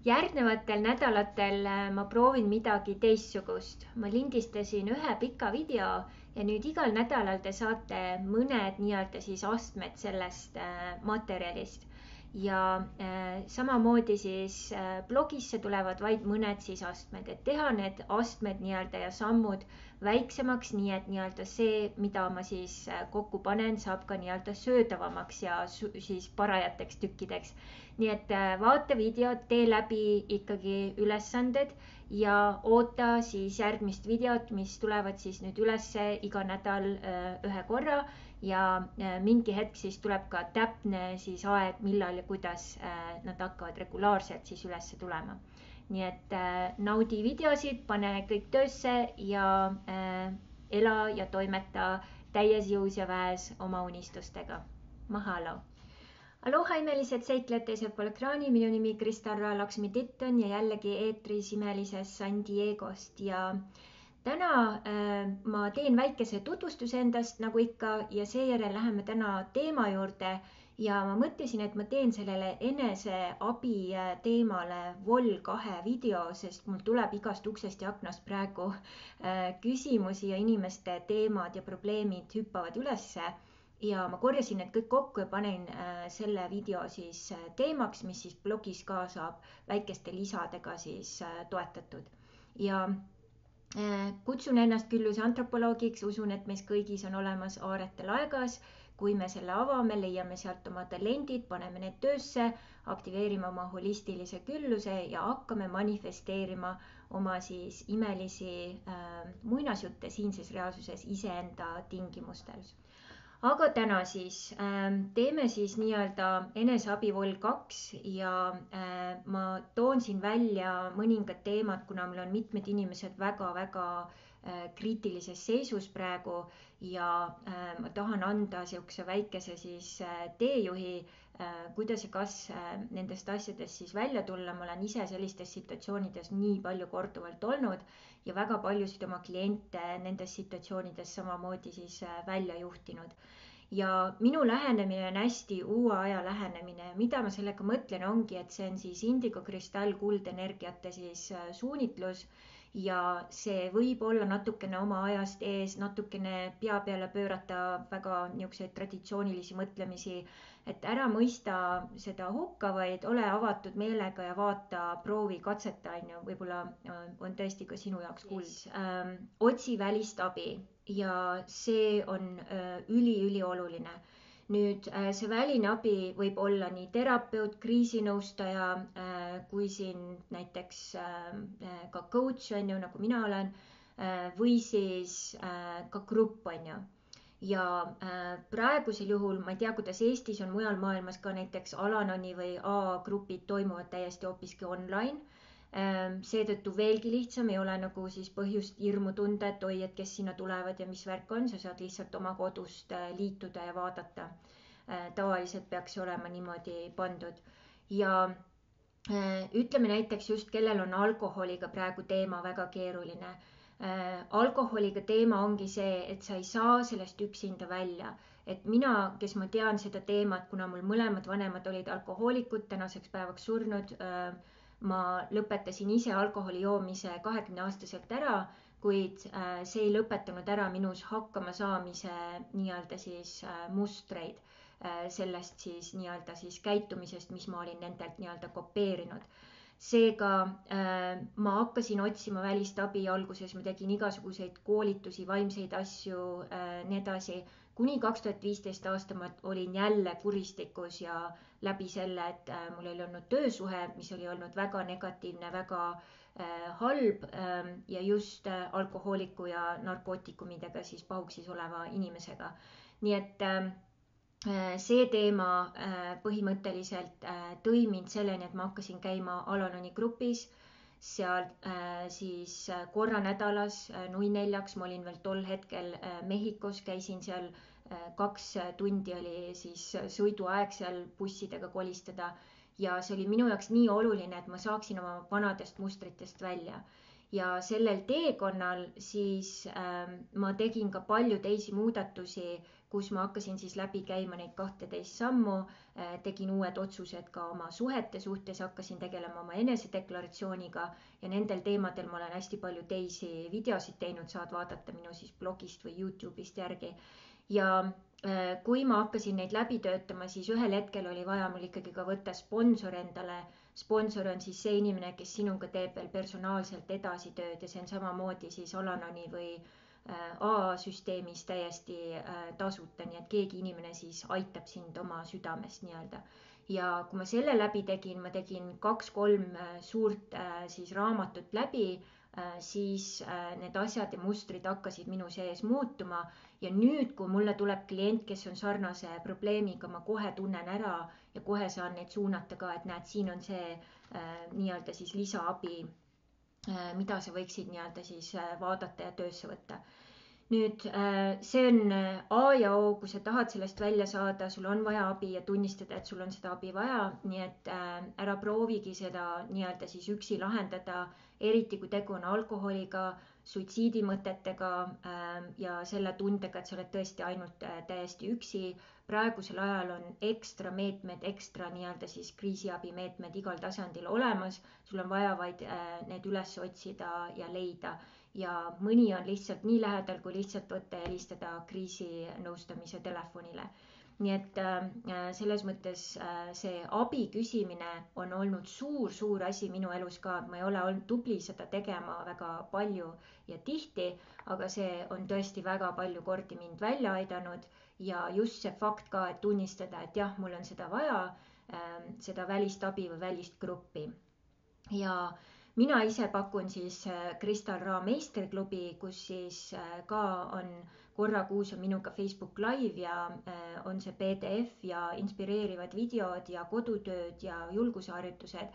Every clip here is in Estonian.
Järgnevatel nädalatel ma proovin midagi teistsugust. Ma lindistasin ühe pika video ja nüüd igal nädalal te saate mõned nii-öelda siis astmed sellest materjalist. Ja samamoodi siis blogisse tulevad vaid mõned siis astmed, et teha need astmed nii-öelda ja sammud väiksemaks, nii et nii-öelda see, mida ma siis kokku panen, saab ka nii-öelda söödavamaks ja siis parajateks tükkideks. Nii et vaata videot, tee läbi ikkagi ülesanded ja oota siis järgmist videot, mis tulevad siis nüüd ülesse iga nädal ühe korra ja mingi hetk siis tuleb ka täpne siis aeg, millal ja kuidas nad hakkavad regulaarselt siis ülesse tulema. Nii et naudi videosid, pane kõik töösse ja ela ja toimeta täies jõus ja väes oma unistustega. Mahalo! Aloha imelised seiklejad teisel pool ekraani, minu nimi Kristarra Laksmi-Titton ja jällegi eetris imelisest San Diegost ja täna ma teen väikese tutvustuse endast nagu ikka ja seejärel läheme täna teema juurde ja ma mõtlesin, et ma teen sellele eneseabi teemale Vol 2 video, sest mul tuleb igast uksest ja aknast praegu küsimusi ja inimeste teemad ja probleemid hüppavad ülesse. Ja ma korjasin need kõik kokku ja panen selle video siis teemaks, mis siis blogis ka saab väikeste lisadega siis toetatud. Ja kutsun ennast külluse antropoloogiks, usun, et meis kõigis on olemas aaretel aegas. Kui me selle avame, leiame sealt oma talendid, paneme need töösse, aktiveerime oma holistilise külluse ja hakkame manifesteerima oma siis imelisi muinasjutte siinses reaalsuses iseenda tingimustel. Aga täna siis teeme siis nii-öelda eneseabi Vol 2 ja ma toon siin välja mõningad teemad, kuna meil on mitmed inimesed väga-väga kriitilises seisus praegu ja ma tahan anda siukse väikese siis teejuhi, kuidas ja kas nendest asjadest siis välja tulla. Ma olen ise sellistes situatsioonides nii palju korduvalt olnud ja väga paljusid oma kliente nendes situatsioonides samamoodi siis välja juhtinud. Ja minu lähenemine on hästi uue aja lähenemine. Mida ma sellega mõtlen ongi, et see on siis indigo kristall kuldenergiate siis suunitlus ja see võib olla natukene oma ajast ees, natukene pea peale pöörata väga niisuguseid traditsioonilisi mõtlemisi, et ära mõista seda hukka, vaid ole avatud meelega ja vaata, proovi, katseta, võib-olla on tõesti ka sinu jaoks kuld. Otsi välist abi ja see on üli oluline. Nüüd see väline abi võib olla nii terapeut, kriisinõustaja, kui siin näiteks ka coach on ju, nagu mina olen, või siis ka grupp on ju. Ja praegusel juhul, ma ei tea, kuidas Eestis on, mujal maailmas ka näiteks Alanoni või A-grupid toimuvad täiesti hoopiski online. Seetõttu veelgi lihtsam, ei ole nagu siis põhjust hirmu tunda, et oi, et kes sinna tulevad ja mis värk on, sa saad lihtsalt oma kodust liituda ja vaadata. Tavaliselt peaks olema niimoodi pandud. Ja ütleme näiteks just, kellel on alkoholiga praegu teema väga keeruline. Alkoholiga teema ongi see, et sa ei saa sellest üksinda välja. Et mina, kes ma tean seda teemat, kuna mul mõlemad vanemad olid alkohoolikud, tänaseks päevaks surnud, ma lõpetasin ise alkoholi joomise 20-aastaselt ära, kuid see ei lõpetanud ära minus hakkama saamise nii-öelda siis mustreid sellest siis nii-öelda siis käitumisest, mis ma olin nendelt nii-öelda kopeerinud. Seega ma hakkasin otsima välist abi alguses, ma tegin igasuguseid koolitusi, vaimseid asju, nii edasi. Kuni 2015 aasta ma olin jälle kuristikus ja läbi selle, et mul oli olnud töösuhe, mis oli olnud väga negatiivne, väga halb ja just alkohooliku ja narkootikumidega siis pahuksis oleva inimesega. Nii et see teema põhimõtteliselt tõi mind selleni, et ma hakkasin käima Alanoni grupis. Seal siis korra nädalas 04, ma olin veel tol hetkel Mehhikos, käisin seal 2 tundi oli siis sõiduaeg seal bussidega kolistada ja see oli minu jaoks nii oluline, et ma saaksin oma vanadest mustritest välja. Ja sellel teekonnal siis ma tegin ka palju teisi muudatusi, kus ma hakkasin siis läbi käima neid 12 sammu, tegin uued otsused ka oma suhete suhtes, hakkasin tegelema oma enesedeklaratsiooniga ja nendel teemadel ma olen hästi palju teisi videosid teinud, saad vaadata minu siis blogist või YouTube'ist järgi. Ja kui ma hakkasin neid läbi töötama, siis ühel hetkel oli vaja mul ikkagi ka võtta sponsor endale. Sponsor on siis see inimene, kes sinuga teeb veel personaalselt edasi tööd ja see on samamoodi siis Alanoni või AA-süsteemis täiesti tasuta, nii et keegi inimene siis aitab sind oma südamest nii-öelda. Ja kui ma selle läbi tegin, ma tegin 2-3 suurt siis raamatut läbi, siis need asjad ja mustrid hakkasid minu sees muutuma ja nüüd, kui mulle tuleb klient, kes on sarnase probleemiga, ma kohe tunnen ära ja kohe saan neid suunata ka, et näed, siin on see nii-öelda siis lisaabi, mida sa võiksid nii-öelda siis vaadata ja töösse võtta. Nüüd see on A ja O, kui sa tahad sellest välja saada, sul on vaja abi ja tunnistada, et sul on seda abi vaja, nii et ära proovigi seda nii-öelda siis üksi lahendada, eriti kui tegu on alkoholiga, suitsiidimõtetega ja selle tundega, et sa oled tõesti ainult täiesti üksi. Praegusel ajal on ekstra meetmed, ekstra nii-öelda siis kriisiabimeetmed igal tasandil olemas, sul on vaja vaid need üles otsida ja leida. Ja mõni on lihtsalt nii lähedal, kui lihtsalt võtta ja helistada kriisinõustamise telefonile. Nii et selles mõttes see abi küsimine on olnud suur asi minu elus ka. Ma ei ole olnud tubli seda tegema väga palju ja tihti, aga see on tõesti väga palju kordi mind välja aidanud ja just see fakt ka, et tunnistada, et jah, mul on seda vaja, seda välist abi või välist gruppi. Ja mina ise pakun siis Kristal Ra meistriklubi, kus siis ka on korra kuus on minuga Facebook Live ja on see PDF ja inspireerivad videod ja kodutööd ja julgusharjutused.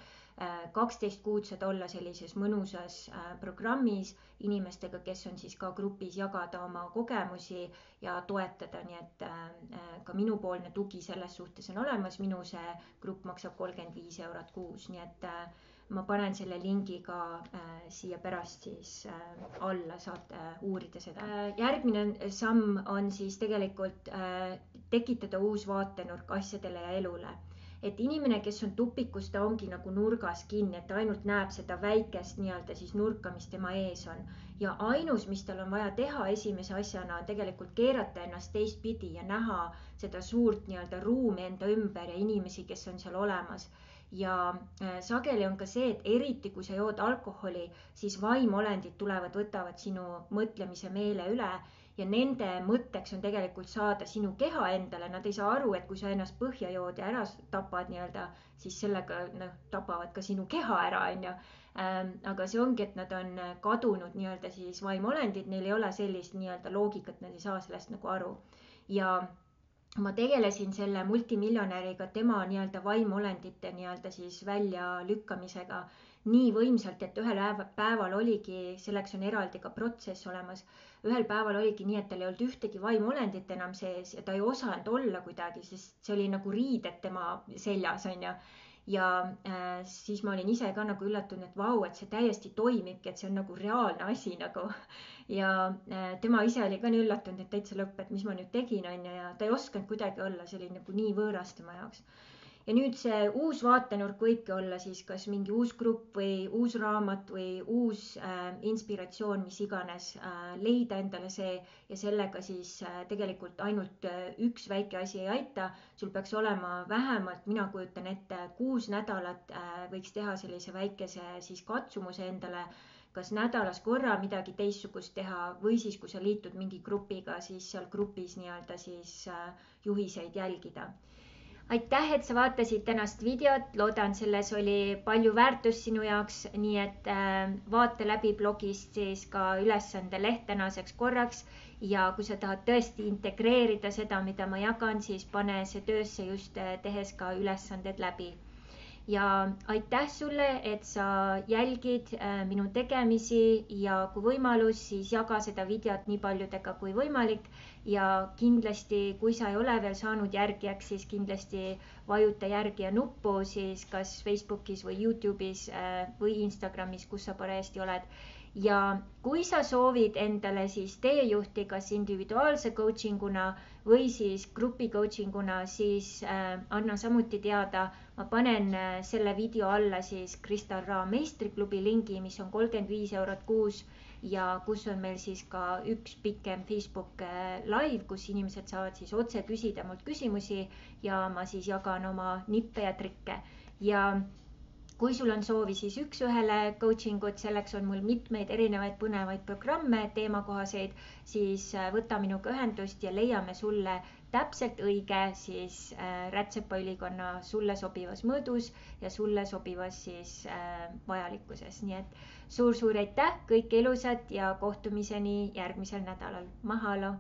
12 kuud saad olla sellises mõnusas programmis inimestega, kes on siis ka grupis, jagada oma kogemusi ja toetada, nii et ka minupoolne tugi selles suhtes on olemas. Minu see grupp maksab 35 eurot kuus, nii et ma panen selle lingi ka siia pärast siis alla, saate uurida seda. Järgmine samm on siis tegelikult tekitada uus vaatenurk asjadele ja elule. Et inimene, kes on tupikus, ta ongi nagu nurgas kinni, et ta ainult näeb seda väikest nii-öelda siis nurka, mis tema ees on. Ja ainus, mis tal on vaja teha esimese asjana, on tegelikult keerata ennast teistpidi ja näha seda suurt nii-öelda ruumi enda ümber ja inimesi, kes on seal olemas. Ja sageli on ka see, et eriti kui sa jood alkoholi, siis vaimolendid tulevad, võtavad sinu mõtlemise meele üle ja nende mõtteks on tegelikult saada sinu keha endale. Nad ei saa aru, et kui sa ennast põhja jood ja ära tapad nii-öelda, siis sellega tapavad ka sinu keha ära, on ju. Aga see ongi, et nad on kadunud nii-öelda siis vaimolendid, neil ei ole sellist nii-öelda loogikat, nad ei saa sellest nagu aru. Ja ma tegelesin selle multimiljonäriga tema nii-öelda vaimolendite nii-öelda siis välja lükkamisega nii võimsalt, et ühel päeval oligi, selleks on eraldi ka protsess olemas, ühel päeval oligi nii, et tal ei olnud ühtegi vaimolendit enam sees ja ta ei osanud olla kuidagi, sest see oli nagu riided tema seljas, on ju. Ja siis ma olin ise ka nagu üllatunud, et vau, et see täiesti toimibki, et see on nagu reaalne asi nagu. Ja tema ise oli ka nii üllatunud, et täitsa lõpp, et mis ma nüüd tegin, on ju, ja ta ei osanud kuidagi olla, see oli nagu nii võõras tema jaoks. Ja nüüd see uus vaatenurk võibki olla siis kas mingi uus grupp või uus raamat või uus inspiratsioon, mis iganes, leida endale see ja sellega siis tegelikult ainult üks väike asi ei aita. Sul peaks olema vähemalt, mina kujutan ette, 6 nädalat võiks teha sellise väikese siis katsumuse endale, kas nädalas korra midagi teistsugust teha või siis, kui sa liitud mingi grupiga, siis seal grupis nii-öelda siis juhiseid jälgida. Aitäh, et sa vaatasid tänast videot, loodan selles oli palju väärtust sinu jaoks, nii et vaata läbi blogist siis ka ülesande leht tänaseks korraks ja kui sa tahad tõesti integreerida seda, mida ma jagan, siis pane see töösse just tehes ka ülesanded läbi. Ja aitäh sulle, et sa jälgid minu tegemisi ja kui võimalus, siis jaga seda videot nii paljudega kui võimalik ja kindlasti, kui sa ei ole veel saanud järgijaks, siis kindlasti vajuta järgija nuppu siis kas Facebookis või YouTube'is või Instagramis, kus sa parajasti oled. ja kui sa soovid endale siis teejuhti kas individuaalse coachinguna või siis grupi coachinguna, siis anna samuti teada. Ma panen selle video alla siis Kristal Ra meistriklubi lingi, mis on 35 eurot kuus ja kus on meil siis ka üks pikem Facebook live, kus inimesed saavad siis otse küsida mult küsimusi ja ma siis jagan oma nippe ja trikke. Ja kui sul on soovi siis üks-ühele coachingut, selleks on mul mitmeid erinevaid põnevaid programme teemakohaseid, siis võta minuga ühendust ja leiame sulle täpselt õige siis rätsepaülikonna sulle sobivas mõõdus ja sulle sobivas siis vajalikkuses. Nii et suur aitäh, kõike ilusat ja kohtumiseni järgmisel nädalal. Mahalo!